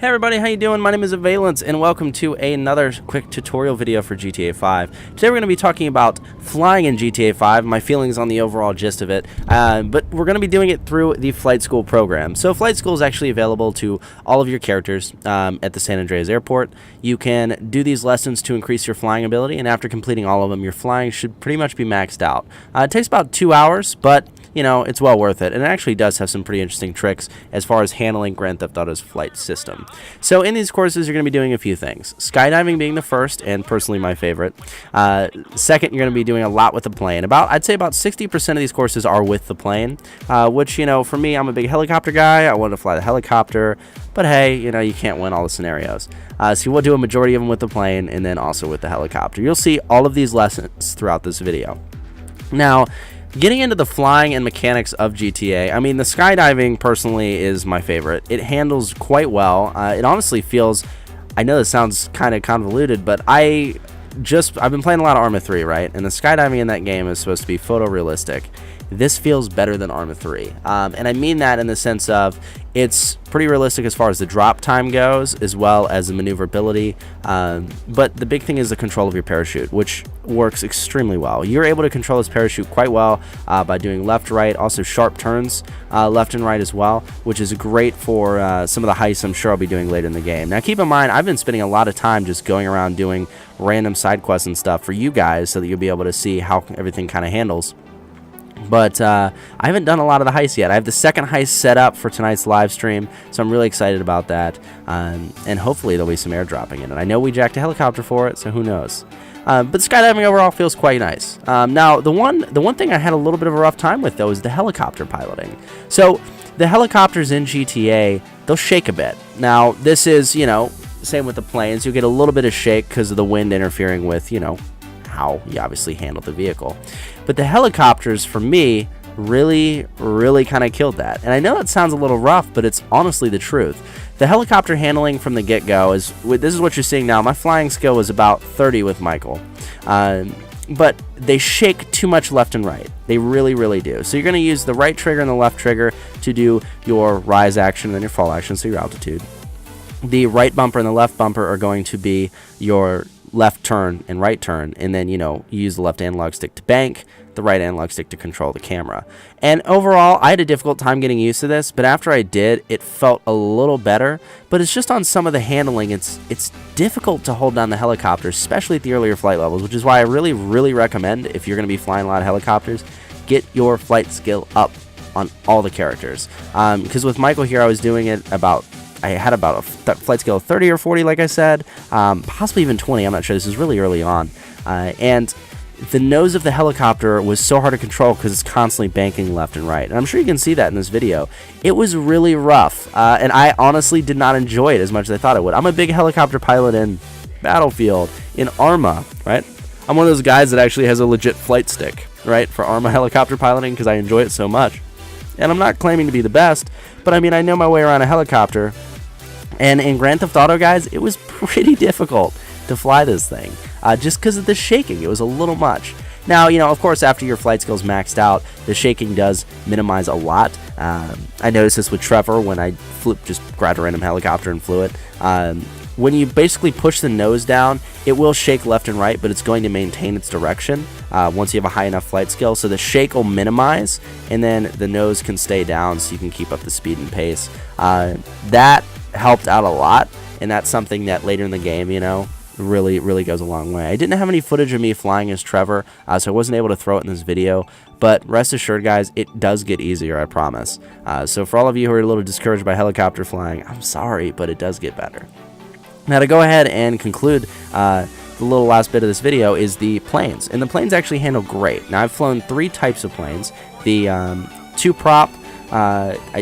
Hey everybody, how you doing? My name is Avialence and welcome to another quick tutorial video for GTA 5. Today we're going to be talking about flying in GTA 5, my feelings on the overall gist of it, but we're going to be doing it through the Flight School program. So Flight School is actually available to all of your characters at the San Andreas Airport. You can do these lessons to increase your flying ability, and after completing all of them, your flying should pretty much be maxed out. It takes about 2 hours, but you know, it's well worth it, and it actually does have some pretty interesting tricks as far as handling Grand Theft Auto's flight system. So in these courses, you're going to be doing a few things. Skydiving being the first, and personally my favorite. Second, you're going to be doing a lot with the plane. I'd say about 60% of these courses are with the plane, which, you know, for me, I'm a big helicopter guy. I want to fly the helicopter, but hey, you know, you can't win all the scenarios. So you will do a majority of them with the plane, and then also with the helicopter. You'll see all of these lessons throughout this video. Now, getting into the flying and mechanics of GTA, I mean, the skydiving personally is my favorite. It handles quite well. It honestly feels, I know this sounds kind of convoluted, but I've been playing a lot of Arma 3, right? And the skydiving in that game is supposed to be photorealistic. This feels better than Arma 3. And I mean that in the sense of it's pretty realistic as far as the drop time goes, as well as the maneuverability. But the big thing is the control of your parachute, which works extremely well. You're able to control this parachute quite well by doing left, right, also sharp turns left and right as well, which is great for some of the heists I'm sure I'll be doing later in the game. Now keep in mind, I've been spending a lot of time just going around doing random side quests and stuff for you guys so that you'll be able to see how everything kind of handles. But I haven't done a lot of the heists yet. I have the second heist set up for tonight's live stream, so I'm really excited about that. And hopefully there'll be some airdropping in it. I know we jacked a helicopter for it, so who knows. But skydiving overall feels quite nice. Now, the one thing I had a little bit of a rough time with, though, is the helicopter piloting. So the helicopters in GTA, they'll shake a bit. Now, this is, you know, same with the planes. You'll get a little bit of shake because of the wind interfering with, you know, how you obviously handle the vehicle. But the helicopters, for me, really kind of killed that. And I know that sounds a little rough, but it's honestly the truth. The helicopter handling from the get-go is, this is what you're seeing now. My flying skill was about 30 with Michael. But they shake too much left and right. They really do. So you're going to use the right trigger and the left trigger to do your rise action and then your fall action, so your altitude. The right bumper and the left bumper are going to be your left turn and right turn, and then, you know, you use the left analog stick to bank, the right analog stick to control the camera. And overall, I had a difficult time getting used to this, but after I did, it felt a little better. But it's just on some of the handling, it's difficult to hold down the helicopter, especially at the earlier flight levels, which is why I really recommend, if you're going to be flying a lot of helicopters, get your flight skill up on all the characters. Because with Michael here, I was doing it I had about a flight skill of 30 or 40, like I said, possibly even 20. I'm not sure. This is really early on. And the nose of the helicopter was so hard to control because it's constantly banking left and right. And I'm sure you can see that in this video. It was really rough, and I honestly did not enjoy it as much as I thought I would. I'm a big helicopter pilot in Battlefield, in Arma, right? I'm one of those guys that actually has a legit flight stick, right, for Arma helicopter piloting because I enjoy it so much. And I'm not claiming to be the best, but I mean, I know my way around a helicopter. And in Grand Theft Auto, guys, it was pretty difficult to fly this thing, just because of the shaking. It was a little much. Now, you know, of course, after your flight skill's maxed out, the shaking does minimize a lot. I noticed this with Trevor when I just grabbed a random helicopter and flew it. When you basically push the nose down, it will shake left and right, but it's going to maintain its direction once you have a high enough flight skill. So the shake will minimize, and then the nose can stay down so you can keep up the speed and pace. That helped out a lot, and that's something that later in the game, you know, really goes a long way. I didn't have any footage of me flying as Trevor, so I wasn't able to throw it in this video, but rest assured, guys, it does get easier, I promise. So for all of you who are a little discouraged by helicopter flying, I'm sorry, but it does get better. Now, to go ahead and conclude the little last bit of this video is the planes, and the planes actually handle great. Now, I've flown 3 types of planes. The 2-prop,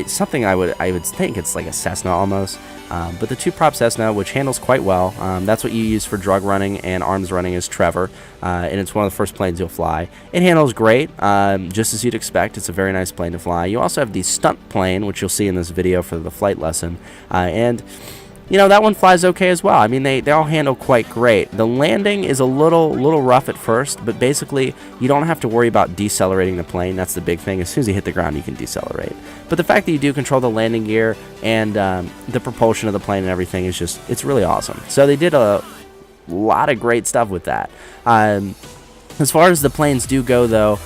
something I would think it's like a Cessna almost, but the 2-prop Cessna, which handles quite well. That's what you use for drug running and arms running, is Trevor, and it's one of the first planes you'll fly. It handles great, just as you'd expect. It's a very nice plane to fly. You also have the stunt plane, which you'll see in this video for the flight lesson, and you know, that one flies okay as well. I mean, they all handle quite great. The landing is a little rough at first, but basically you don't have to worry about decelerating the plane. That's the big thing. As soon as you hit the ground, you can decelerate. But the fact that you do control the landing gear and the propulsion of the plane and everything is just, it's really awesome. So they did a lot of great stuff with that. As far as the planes do go, though,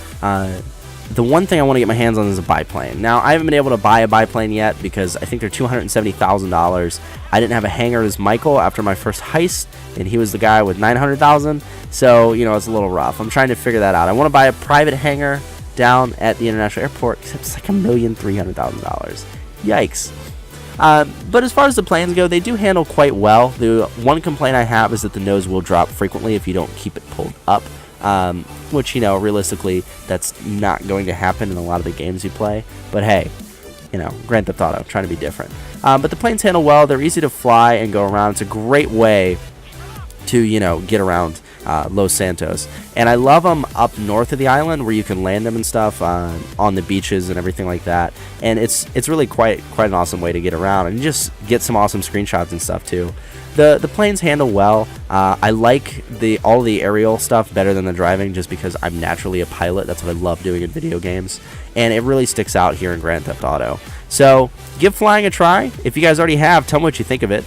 the one thing I want to get my hands on is a biplane. Now, I haven't been able to buy a biplane yet because I think they're $270,000. I didn't have a hangar as Michael after my first heist, and he was the guy with $900,000. So, you know, it's a little rough. I'm trying to figure that out. I want to buy a private hangar down at the international airport, except it's like $1,300,000. Yikes. But as far as the planes go, they do handle quite well. The one complaint I have is that the nose will drop frequently if you don't keep it pulled up. Which, you know, realistically, that's not going to happen in a lot of the games you play. But hey, you know, Grand Theft Auto, trying to be different. But the planes handle well. They're easy to fly and go around. It's a great way to, you know, get around Los Santos. And I love them up north of the island where you can land them and stuff on the beaches and everything like that. And it's really quite an awesome way to get around and just get some awesome screenshots and stuff too. The planes handle well. I like all the aerial stuff better than the driving just because I'm naturally a pilot. That's what I love doing in video games. And it really sticks out here in Grand Theft Auto. So give flying a try. If you guys already have, tell me what you think of it.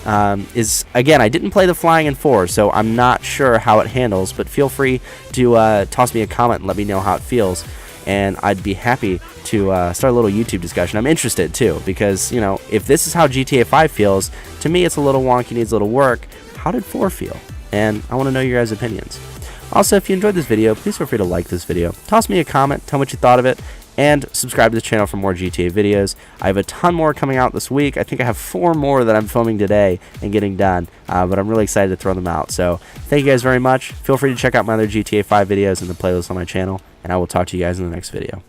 Again, I didn't play the flying in 4, so I'm not sure how it handles, but feel free to toss me a comment and let me know how it feels. And I'd be happy to start a little YouTube discussion. I'm interested too, because, you know, if this is how GTA 5 feels, to me it's a little wonky, needs a little work. How did 4 feel? And I want to know your guys' opinions. Also, if you enjoyed this video, please feel free to like this video, toss me a comment, tell me what you thought of it, and subscribe to the channel for more GTA videos. I have a ton more coming out this week. I think I have 4 more that I'm filming today and getting done, but I'm really excited to throw them out. So thank you guys very much. Feel free to check out my other GTA 5 videos in the playlist on my channel, and I will talk to you guys in the next video.